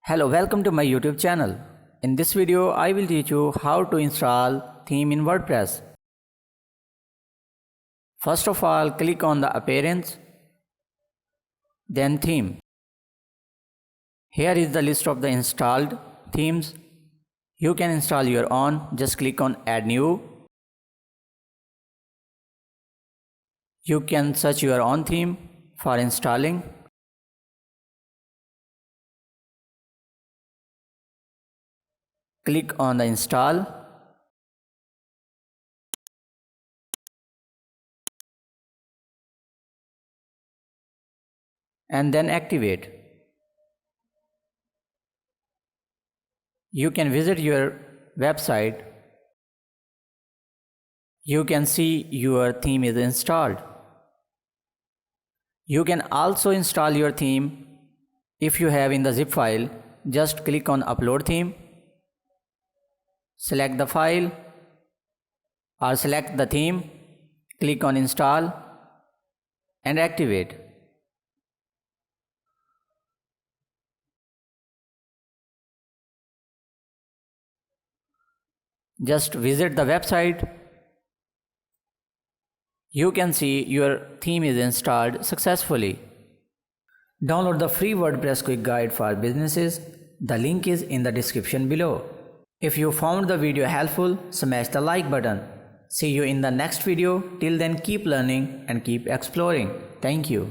Hello, welcome to my YouTube channel. In this video, I will teach you how to install theme in WordPress. First of all, click on the appearance, then theme. Here is the list of the installed themes. You can install your own, just click on add new. You can search your own theme for installing. Click on the install. And then activate. You can visit your website. You can see your theme is installed. You can also install your theme if you have in the zip file. Just click on upload theme. Select the file or select the theme. Click on install and activate. Just visit the website. You can see your theme is installed successfully. Download the free WordPress quick guide for businesses. The link is in the description below. If you found the video helpful, smash the like button. See you in the next video. Till then, keep learning and keep exploring. Thank you.